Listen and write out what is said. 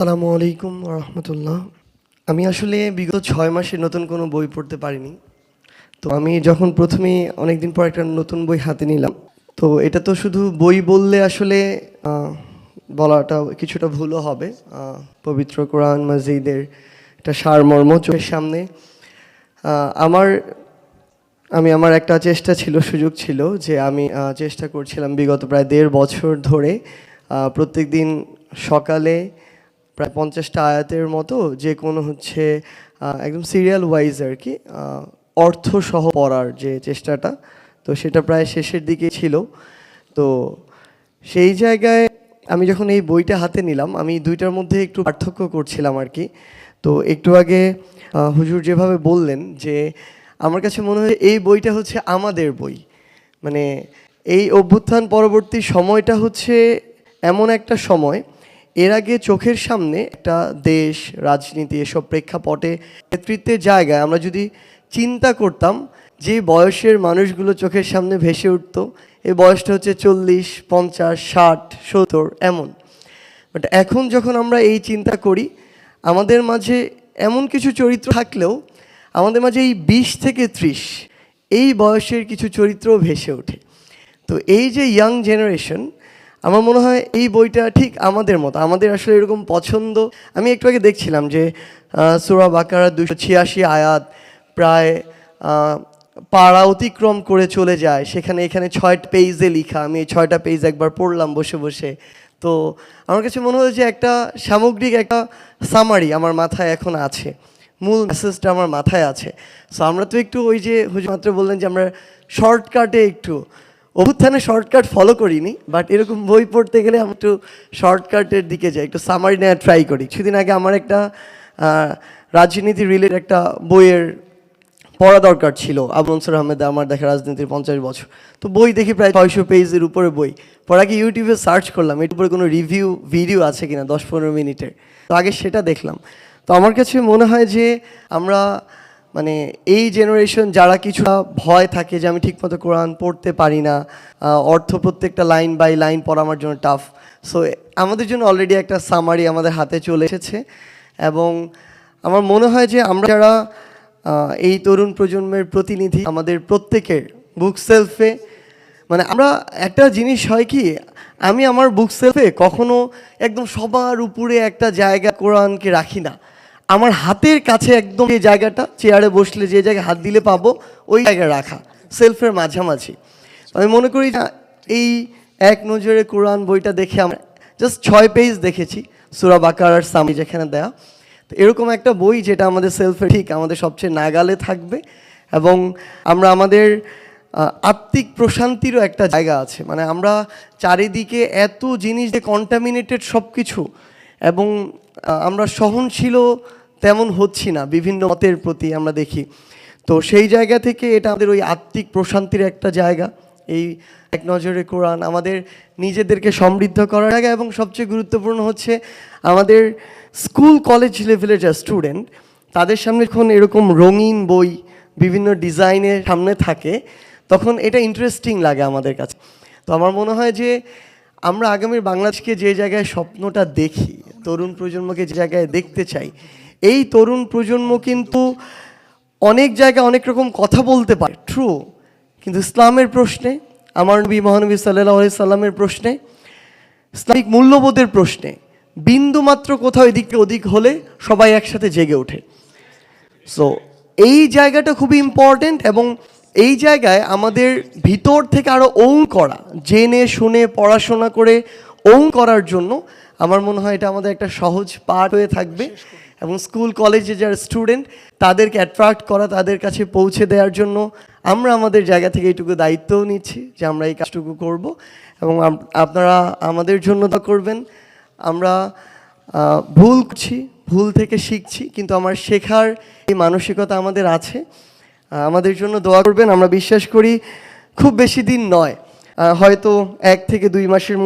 আসসালামু আলাইকুম রহমতুল্লাহ। আমি আসলে বিগত 6 মাসে নতুন কোনো বই পড়তে পারিনি। তো আমি যখন প্রথমেই অনেকদিন পর একটা নতুন বই হাতে নিলাম, তো এটা তো শুধু বই বললে আসলে বলাটা কিছুটা ভুলও হবে। পবিত্র কোরআন মাজিদের একটা সারমর্ম চোখের সামনে। আমার আমার একটা চেষ্টা ছিল, সুযোগ ছিল যে আমি চেষ্টা করছিলাম বিগত প্রায় 1.5 বছর ধরে প্রত্যেক দিন সকালে প্রায় 50টা আয়াতের মতো যে কোনো একদম সিরিয়াল ওয়াইজ আর কি অর্থসহ পড়ার যে চেষ্টাটা, তো সেটা প্রায় শেষের দিকে ছিল। তো সেই জায়গায় আমি যখন এই বইটা হাতে নিলাম, আমি দুইটার মধ্যে একটু পার্থক্য করছিলাম আর কি। তো একটু আগে হুজুর যেভাবে বললেন যে আমার কাছে মনে হয় এই বইটা হচ্ছে আমাদের বই, মানে এই অভ্যুত্থান পরবর্তী সময়টা হচ্ছে এমন একটা সময়, এর আগে চোখের সামনে একটা দেশ, রাজনীতি, এসব প্রেক্ষাপটে নেতৃত্বের জায়গায় আমরা যদি চিন্তা করতাম, যে বয়সের মানুষগুলো চোখের সামনে ভেসে উঠত, এই বয়সটা হচ্ছে 40, 50, 60, 70 এমন। বাট এখন যখন আমরা এই চিন্তা করি, আমাদের মাঝে এমন কিছু চরিত্র থাকলেও আমাদের মাঝে এই 20 থেকে 30 এই বয়সের কিছু চরিত্রও ভেসে ওঠে। তো এই যে ইয়াং জেনারেশন, আমার মনে হয় এই বইটা ঠিক আমাদের মতো, আমাদের আসলে এরকম পছন্দ। আমি একটু আগে দেখছিলাম যে সূরা বাকারা 286 আয়াত প্রায় পাড়া অতিক্রম করে চলে যায়, এখানে 6 পেজে লেখা। আমি এই 6টা পেজ একবার পড়লাম বসে বসে। তো আমার কাছে মনে হয় যে একটা সামগ্রিক একটা সামারি আমার মাথায় এখন আছে, মূল মেসেজটা আমার মাথায় আছে। সো আমরা তো একটু ওই যে হুজুর মাত্র বললেন যে আমরা শর্টকাটে একটু অভ্যুত্থানে শর্টকাট ফলো করিনি, বাট এরকম বই পড়তে গেলে আমি একটু শর্টকাটের দিকে যাই, একটু সামারি নেওয়ার ট্রাই করি। কিছুদিন আগে আমার একটা রাজনীতি রিলেটেড একটা বইয়ের পড়া দরকার ছিল, আবু মনসুর আহমেদ, আমার দেখা রাজনীতির 50 বছর। তো বই দেখি প্রায় 600 পেজের উপরে বই। পরে আগে ইউটিউবে সার্চ করলাম এর উপরে কোনো রিভিউ ভিডিও আছে কিনা 10-15 মিনিটের। তো আগে সেটা দেখলাম। তো আমার কাছে মনে হয় যে আমরা মানে এই জেনারেশন যারা কিছুটা ভয় থাকে যে আমি ঠিকমতো কোরআন পড়তে পারি না, অর্থ প্রত্যেকটা লাইন বাই লাইন পড়া আমার জন্য টাফ। সো আমাদের জন্য অলরেডি একটা সামারি আমাদের হাতে চলে এসেছে। এবং আমার মনে হয় যে আমরা যারা এই তরুণ প্রজন্মের প্রতিনিধি, আমাদের প্রত্যেকের বুক সেলফে, মানে আমরা একটা জিনিস হয় কি, আমি আমার বুক সেলফে কখনো একদম সবার উপরে একটা জায়গা কোরআনকে রাখি না। আমার হাতের কাছে একদম যে জায়গাটা, চেয়ারে বসলে যে জায়গায় হাত দিলে পাবো ওই জায়গায় রাখা, সেলফের মাঝামাঝি। আমি মনে করি এই এক নজরে কোরআন বইটা দেখে আমরা জাস্ট 6 পেজ দেখেছি, সূরা বাকারার সামনে যেখানে দেয়া। তো এরকম একটা বই যেটা আমাদের সেলফে ঠিক আমাদের সবচেয়ে নাগালে থাকবে, এবং আমরা আমাদের আত্মিক প্রশান্তিরও একটা জায়গা আছে। মানে আমরা চারিদিকে এত জিনিস দিয়ে কন্টামিনেটেড সব কিছু, এবং আমরা সহনশীল তেমন হচ্ছি না বিভিন্ন মতের প্রতি আমরা দেখি। তো সেই জায়গা থেকে এটা আমাদের ওই আত্মিক প্রশান্তির একটা জায়গা। এই এক নজরে কোরআন আমাদের নিজেদেরকে সমৃদ্ধ করার জায়গা, এবং সবচেয়ে গুরুত্বপূর্ণ হচ্ছে আমাদের স্কুল কলেজ লেভেলের যা স্টুডেন্ট, তাদের সামনে যখন এরকম রঙিন বই বিভিন্ন ডিজাইনের সামনে থাকে, তখন এটা ইন্টারেস্টিং লাগে আমাদের কাছে। তো আমার মনে হয় যে আমরা আগামীর বাংলাদেশকে যে জায়গায় স্বপ্নটা দেখি, তরুণ প্রজন্মকে যে জায়গায় দেখতে চাই, এই তরুণ প্রজন্ম কিন্তু অনেক জায়গায় অনেক রকম কথা বলতে পারে, ট্রু, কিন্তু ইসলামের প্রশ্নে, আমার নবী মহানবী সাল্লাল্লাহু আলাইহি সাল্লামের প্রশ্নে, ইসলামিক মূল্যবোধের প্রশ্নে বিন্দু মাত্র কোথাও এদিকে ওদিক হলে সবাই একসাথে জেগে ওঠে। সো এই জায়গাটা খুবই ইম্পর্টেন্ট, এবং এই জায়গায় আমাদের ভিতর থেকে আরও ওন করা, জেনে শুনে পড়াশোনা করে ওন করার জন্য আমার মনে হয় এটা আমাদের একটা সহজ পাঠ হয়ে থাকবে। এবং স্কুল কলেজে যারা স্টুডেন্ট, তাদেরকে অ্যাট্রাক্ট করা, তাদের কাছে পৌঁছে দেওয়ার জন্য আমরা আমাদের জায়গা থেকে এইটুকু দায়িত্বও নিচ্ছি যে আমরা এই কাজটুকু করব, এবং আপনারা আমাদের জন্য তা করবেন। আমরা ভুল করছি, ভুল থেকে শিখছি, কিন্তু আমার শেখার এই মানসিকতা আমাদের আছে। আমাদের জন্য দোয়া করবেন। আমরা বিশ্বাস করি খুব বেশি দিন নয়, হয়তো 1 থেকে 2 মাসের